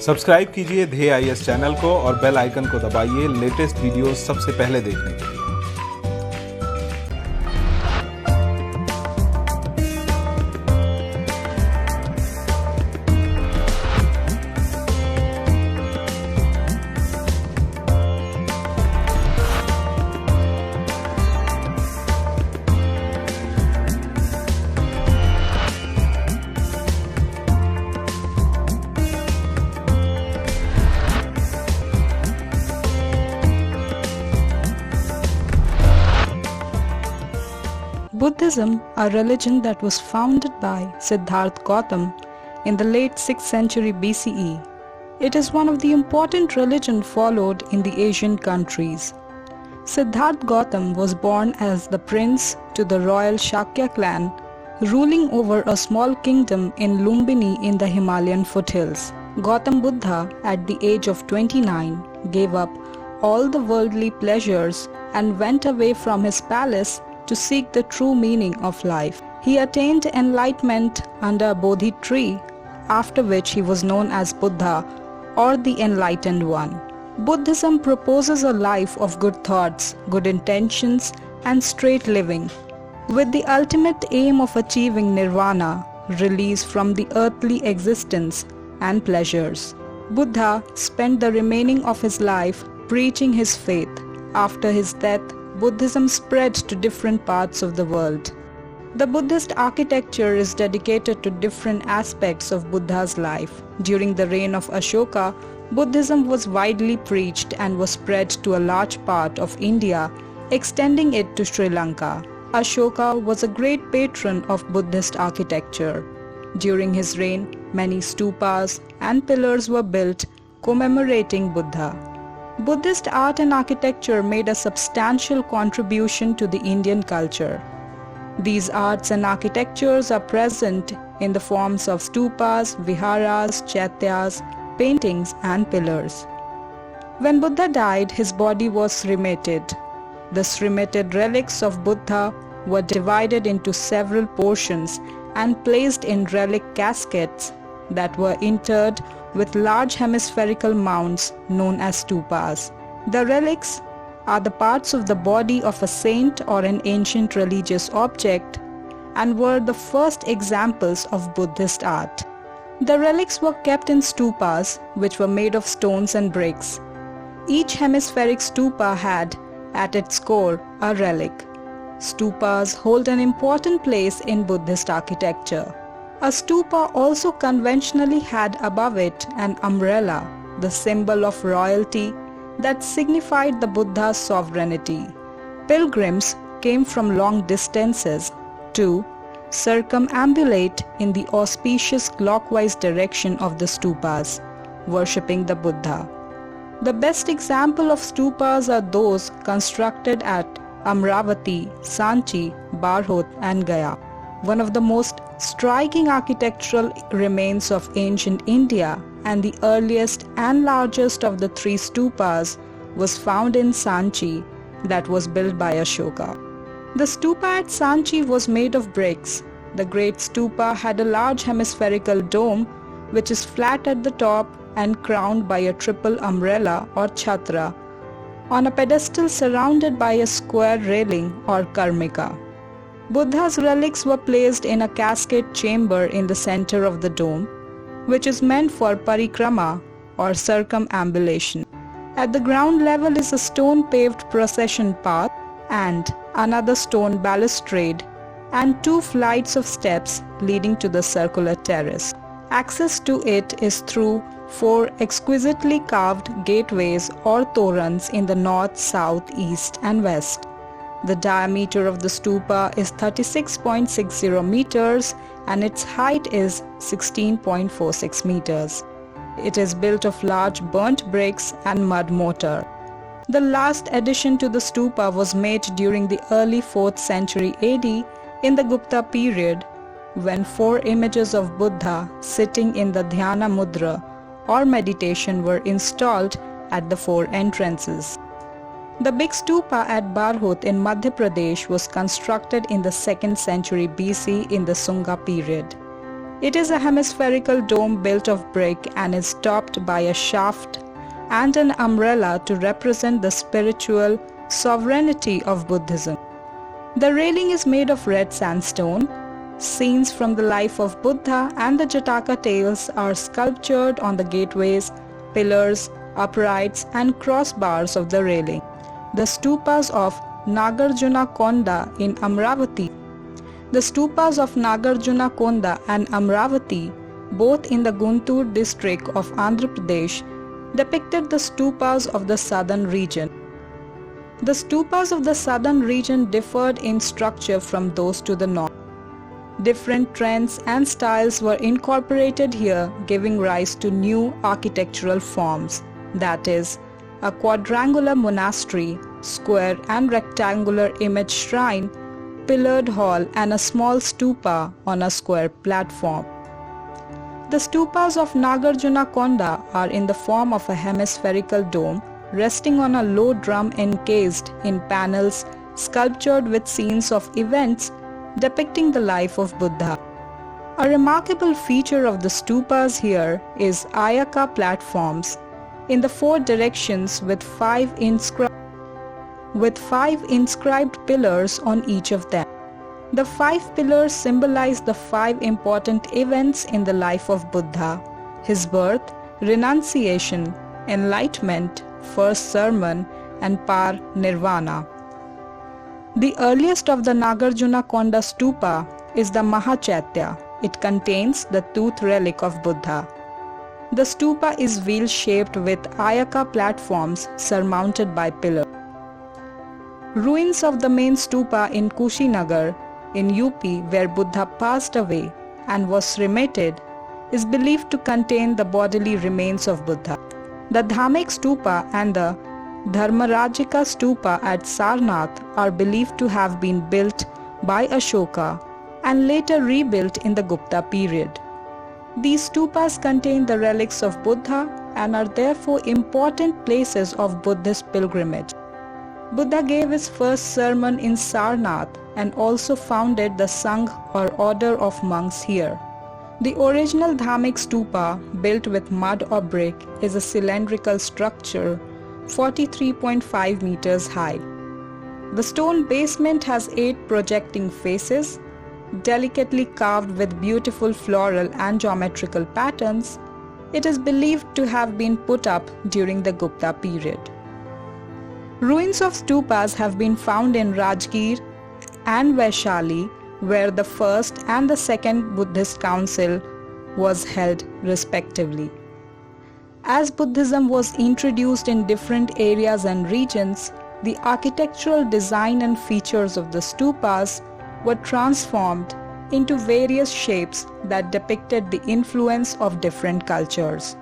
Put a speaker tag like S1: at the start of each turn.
S1: Subscribe कीजिए ध्येय IAS channel को और बेल आइकन को दबाइए लेटेस्ट वीडियोस सबसे पहले देखने के लिए।
S2: Buddhism, a religion that was founded by Siddhartha Gautam in the late 6th century BCE. It is one of the important religions followed in the Asian countries. Siddhartha Gautam was born as the prince to the royal Shakya clan, ruling over a small kingdom in Lumbini in the Himalayan foothills. Gautam Buddha, at the age of 29, gave up all the worldly pleasures and went away from his palace to seek the true meaning of life. He attained enlightenment under a Bodhi tree, after which he was known as Buddha or the Enlightened One. Buddhism proposes a life of good thoughts, good intentions, and straight living, with the ultimate aim of achieving nirvana, release from the earthly existence and pleasures. Buddha spent the remaining of his life preaching his faith. After his death, Buddhism spread to different parts of the world. The Buddhist architecture is dedicated to different aspects of Buddha's life. During the reign of Ashoka, Buddhism was widely preached and was spread to a large part of India, extending it to Sri Lanka. Ashoka was a great patron of Buddhist architecture. During his reign, many stupas and pillars were built commemorating Buddha. Buddhist art and architecture made a substantial contribution to the Indian culture. These arts and architectures are present in the forms of stupas, viharas, chaityas, paintings and pillars. When Buddha died, his body was cremated. The cremated relics of Buddha were divided into several portions and placed in relic caskets that were interred with large hemispherical mounds known as stupas. The relics are the parts of the body of a saint or an ancient religious object and were the first examples of Buddhist art. The relics were kept in stupas, which were made of stones and bricks. Each hemispheric stupa had, at its core, a relic. Stupas hold an important place in Buddhist architecture. A stupa also conventionally had above it an umbrella, the symbol of royalty that signified the Buddha's sovereignty. Pilgrims came from long distances to circumambulate in the auspicious clockwise direction of the stupas, worshipping the Buddha. The best example of stupas are those constructed at Amravati, Sanchi, Baarhut and Gaya. One of the most striking architectural remains of ancient India and the earliest and largest of the three stupas was found in Sanchi, that was built by Ashoka. The stupa at Sanchi was made of bricks. The great stupa had a large hemispherical dome which is flat at the top and crowned by a triple umbrella or chhatra on a pedestal surrounded by a square railing or karmika. Buddha's relics were placed in a casket chamber in the center of the dome, which is meant for parikrama or circumambulation. At the ground level is a stone-paved procession path and another stone balustrade and 2 flights of steps leading to the circular terrace. Access to it is through 4 exquisitely carved gateways or torans in the north, south, east and west. The diameter of the stupa is 36.60 meters and its height is 16.46 meters. It is built of large burnt bricks and mud mortar. The last addition to the stupa was made during the early 4th century AD in the Gupta period, when 4 images of Buddha sitting in the Dhyana Mudra or meditation were installed at the 4 entrances. The big stupa at Baarhut in Madhya Pradesh was constructed in the 2nd century BC in the Sunga period. It is a hemispherical dome built of brick and is topped by a shaft and an umbrella to represent the spiritual sovereignty of Buddhism. The railing is made of red sandstone. Scenes from the life of Buddha and the Jataka tales are sculptured on the gateways, pillars, uprights and crossbars of the railing. The stupas of Nagarjuna Konda in Amravati. The stupas of Nagarjuna Konda and Amravati, both in the Guntur district of Andhra Pradesh, depicted the stupas of the southern region. The stupas of the southern region differed in structure from those to the north. Different trends and styles were incorporated here, giving rise to new architectural forms, that is, a quadrangular monastery, square and rectangular image shrine, pillared hall and a small stupa on a square platform. The stupas of Nagarjuna Konda are in the form of a hemispherical dome resting on a low drum encased in panels sculptured with scenes of events depicting the life of Buddha. A remarkable feature of the stupas here is ayaka platforms in the four directions with five inscribed pillars on each of them. The 5 pillars symbolize the 5 important events in the life of Buddha: his birth, renunciation, enlightenment, first sermon, and parinirvana. The earliest of the Nagarjuna Konda stupa is the Mahachatya. It contains the tooth relic of Buddha. The stupa is wheel-shaped with ayaka platforms surmounted by pillars. Ruins of the main stupa in Kushinagar in UP, where Buddha passed away and was cremated, is believed to contain the bodily remains of Buddha. The Dharmic stupa and the Dharmarajika stupa at Sarnath are believed to have been built by Ashoka and later rebuilt in the Gupta period. These stupas contain the relics of Buddha and are therefore important places of Buddhist pilgrimage. Buddha gave his first sermon in Sarnath and also founded the Sangh or order of monks here. The original Dharmic stupa, built with mud or brick, is a cylindrical structure 43.5 meters high. The stone basement has 8 projecting faces, delicately carved with beautiful floral and geometrical patterns. It is believed to have been put up during the Gupta period. Ruins of stupas have been found in Rajgir and Vaishali, where the first and the second Buddhist council was held respectively. As Buddhism was introduced in different areas and regions, the architectural design and features of the stupas were transformed into various shapes that depicted the influence of different cultures.